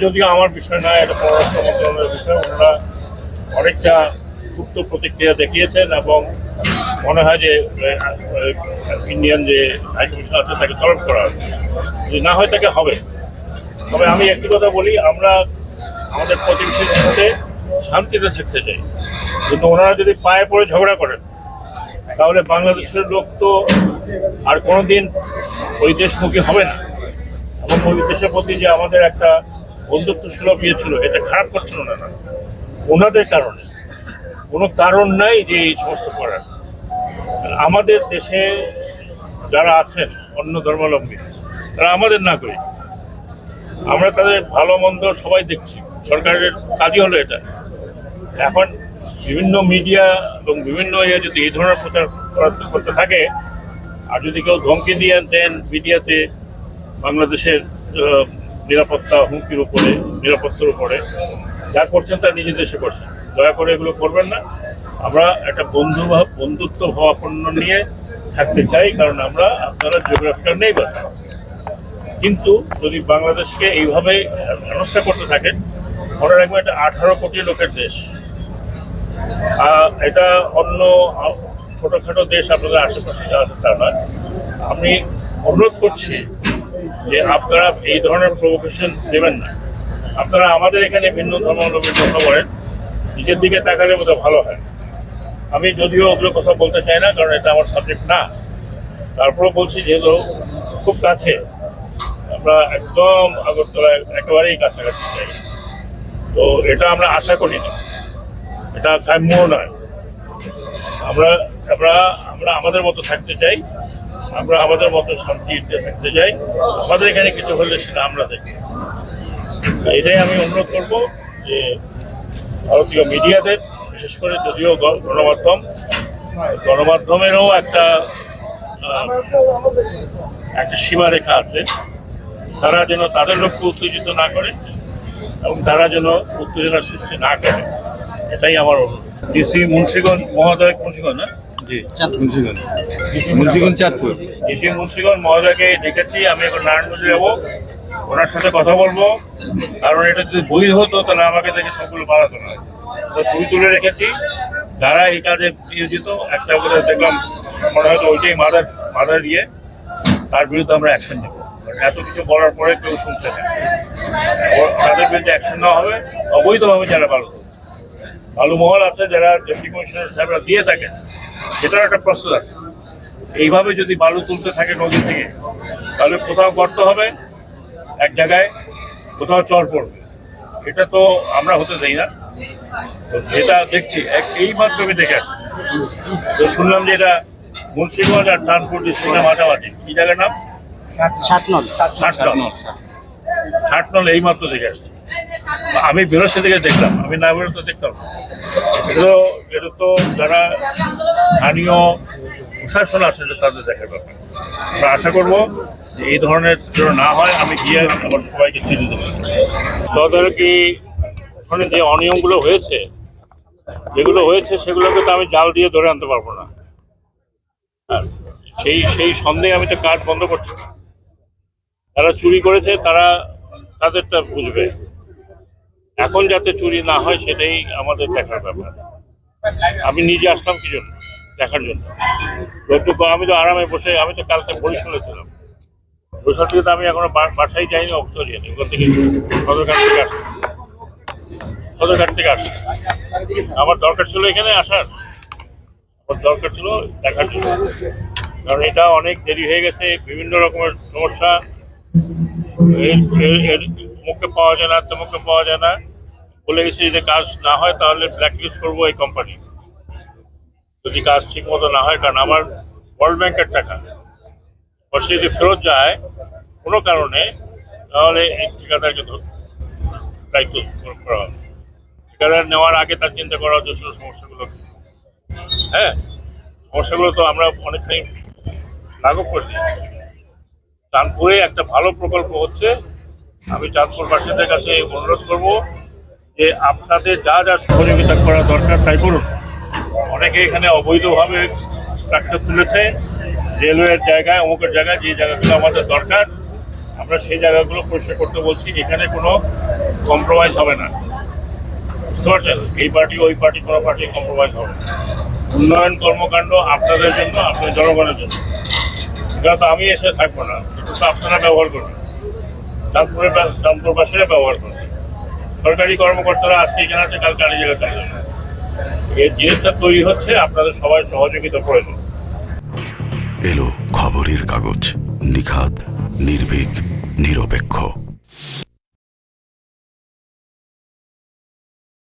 যদিও আমার বিষয় না, এটা পররাষ্ট্র মন্ত্রণালয়ের বিষয়। ওনারা অনেকটা গুপ্ত প্রতিক্রিয়া দেখিয়েছেন এবং মনে হয় যে ইন্ডিয়ান যে হাইকমিশন আছে তাকে তলব করা হবে, যদি না হয় তাকে হবে। তবে আমি একটি কথা বলি, আমরা আমাদের প্রতিবেশীদের সাথে শান্তিতে থাকতে চাই, কিন্তু ওনারা যদি পায়ে পড়ে ঝগড়া করেন তাহলে বাংলাদেশের লোক তো আর কোনোদিন ওই দেশমুখী হবে না। এবং ওই দেশের প্রতি যে আমাদের একটা বন্ধুত্ব সুলভ ইয়ে ছিল, এটা খারাপ করছিল না ওনাদের কারণে। কোনো কারণ নাই যে এই সমস্ত করার। আমাদের দেশে যারা আছেন অন্য ধর্মাবলম্বী, তারা আমাদের না করি, আমরা তাদের ভালো মন্দ সবাই দেখছি। সরকারের কাজই হলো এটা। এখন বিভিন্ন মিডিয়া এবং বিভিন্ন যদি এই ধরনের প্রচার করতে থাকে, আর যদি কেউ ধমকি দিয়ে দেন মিডিয়াতে বাংলাদেশের নিরাপত্তা হুমকির উপরে, নিরাপত্তার উপরে, যা করছেন তা নিজের দেশে করছেন। দয়া করে এগুলো করবেন না। আমরা একটা বন্ধুত্ব ভাবাপন্ন নিয়ে থাকতে চাই, কারণ আমরা আপনারা জিওগ্রাফিটা নেই বা, কিন্তু যদি বাংলাদেশকে এইভাবে হেনস্থা করতে থাকেন, মনে রাখবেন এটা 18 কোটি লোকের দেশ। এটা অন্য ছোটোখাটো দেশ আপনাদের আশেপাশে যা আছে তা নয়। আমি অনুরোধ করছি যে আপনারা এই ধরনের প্রভোকেশন দেবেন না। আপনারা আমাদের এখানে ভিন্ন ধর্মাবলম্বীর কথা বলেন, নিজের দিকে তাকালে বোধহয় ভালো হয়। আমি যদিও ওগুলো কথা বলতে চাই না, কারণ এটা আমার সাবজেক্ট না। তারপরেও বলছি, যেহেতু খুব কাছে, আমরা একদম আগরতলায় একেবারেই কাছাকাছি যাই, তো এটা আমরা আশা করি না, এটা কাম্যও নয়। আমরা আমরা আমরা আমাদের মতো থাকতে চাই, আমরা আমাদের মতো শান্তিতে থাকতে চাই। আমাদের এখানে কিছু হলে সেটা আমরা দেখি। এটাই আমি অনুরোধ করবো যে ভারতীয় মিডিয়াদের, বিশেষ করে যদিও গণমাধ্যমেরও একটা সীমারেখা আছে, তারা যেন তাদের লক্ষ্য উত্তেজিত না করে এবং তারা যেন উত্তেজনার সৃষ্টি না করে, এটাই আমার অনুরোধ। ডিসি মুন্সিগঞ্জ মহোদয়, মুন্সিগঞ্জ না? জি, মুন্সিগঞ্জ চাঁদপুর। ডিসি মুন্সিগঞ্জ মহোদয়কে দেখেছি। আমি এখন নারায়ণগঞ্জে যাবো, ওনার সাথে কথা বলবো। কারণ এটা যদি বৈধ হতো তাহলে আমাকে দেখে সবগুলো বাড়াতো না। ছবি তুলে রেখেছি যারা এই কাজে নিয়োজিত। একটা করে দেখলাম, মনে হয়তো ওইটাই মাদার ইয়ে, তার বিরুদ্ধে আমরা অ্যাকশন নেব। এত কিছু বলার পরে কেউ শুনছে না, তাদের বিরুদ্ধে অ্যাকশন নেওয়া হবে। অবৈধভাবে যারা বালু মহল আছে, যারা ডেপুটি কমিশনার সাহেবরা দিয়ে থাকেন, সেটার একটা প্রসেস আছে। এইভাবে যদি বালু তুলতে থাকে নদী থেকে, তাহলে কোথাও গর্ত হবে এক জায়গায়, কোথাও চর পড়বে। এটা তো আমরা হতে দেই না। তো যেটা দেখছি এই মাধ্যমে দেখে আসছি, তো শুনলাম যে এটা মুন্সিগঞ্জ আর চাঁদপুর ডিস্ট্রিক্টের মাঝামাঝি, কি জায়গার নাম? ষাটনল। এই মাত্র দেখে আসছি। আমি বেরোচ্ছে থেকে দেখলাম, আমি না বেরোতে দেখতাম। এটা তো যারা স্থানীয় প্রশাসন আছে তাদের দেখার ব্যাপার। আমরা আশা করবো যে এই ধরনের যেন না হয়। আমি গিয়ে আবার সবাইকে চিঠি দেবো। তদারকি যে অনিয়মগুলো হয়েছে, যেগুলো হয়েছে সেগুলোকে তো আমি জাল দিয়ে ধরে আনতে পারবো না। সেই সন্দেহে আমি তো কাজ বন্ধ করছি না। যারা চুরি করেছে তারা তাদেরটা বুঝবে। এখন যাতে চুরি না হয় সেটাই আমাদের দেখার ব্যাপার। আমি নিজে আসলাম কি জন্য? দেখার জন্য। আমি তো আরামে বসে, আমি তো কালকে বরিশালে ছিলাম। বরিশাল থেকে তো আমি এখনো বাসায় যাইনি, অবসর যাইনি। ওখান থেকে সদরঘাট থেকে আসছি। আমার দরকার ছিল এখানে আসার, আমার দরকার ছিল দেখার জন্য। কারণ এটা অনেক দেরি হয়ে গেছে, বিভিন্ন রকমের সমস্যা, মুখে পাওয়া যায় না, মুখে পাওয়া যায় না। বলে গেছি যদি কাজ না হয় তাহলে ব্ল্যাকলিস্ট করবো এই কোম্পানি, যদি কাজ ঠিক মতো না হয়। কারণ আমার ওয়ার্ল্ড ব্যাংকের টাকা বসে যদি ফেরত যায় কোনো কারণে, তাহলে এই ঠিকাদারকে দায়িত্ব করা হবে। ঠিকাদার নেওয়ার আগে তার চিন্তা করা হচ্ছে সমস্যাগুলো। হ্যাঁ, সমস্যাগুলো তো আমরা অনেকখানি লাঘব করে দিই। চাঁদপুরে একটা ভালো প্রকল্প হচ্ছে। আমি চাঁদপুরবাসীদের কাছে অনুরোধ করব যে আপনাদের যা যা সহযোগিতা করা দরকার তাই করুন। অনেকে এখানে অবৈধভাবে ট্রাক্টর তুলেছে রেলওয়ের জায়গায়, অমুকের জায়গায়, যে জায়গাগুলো আমাদের দরকার আমরা সেই জায়গাগুলো পরিষ্কার করতে বলছি। এখানে কোনো কম্প্রোমাইজ হবে না, বুঝতে পারছেন? এই পার্টি ওই পার্টি কোনো পার্টি কম্প্রোমাইজ হবে না। উন্নয়ন কর্মকাণ্ড আপনাদের জন্য, আপনার জনগণের জন্য। এটা তো আমি এসে থাকবো না, এটা তো আপনারা ব্যবহার করবেন, চাঁদপুরবাসীরা ব্যবহার করবেন। সরকারি কর্মকর্তারা আজকে এখানে আছে, কালকে আরেক জায়গায় চলে যাবে। এই জিনিসটা তৈরি হচ্ছে, আপনাদের সবাই সহযোগিতা প্রয়োজন। এলো খবরের কাগজ, নিখাদ, নির্ভীক, নিরপেক্ষ।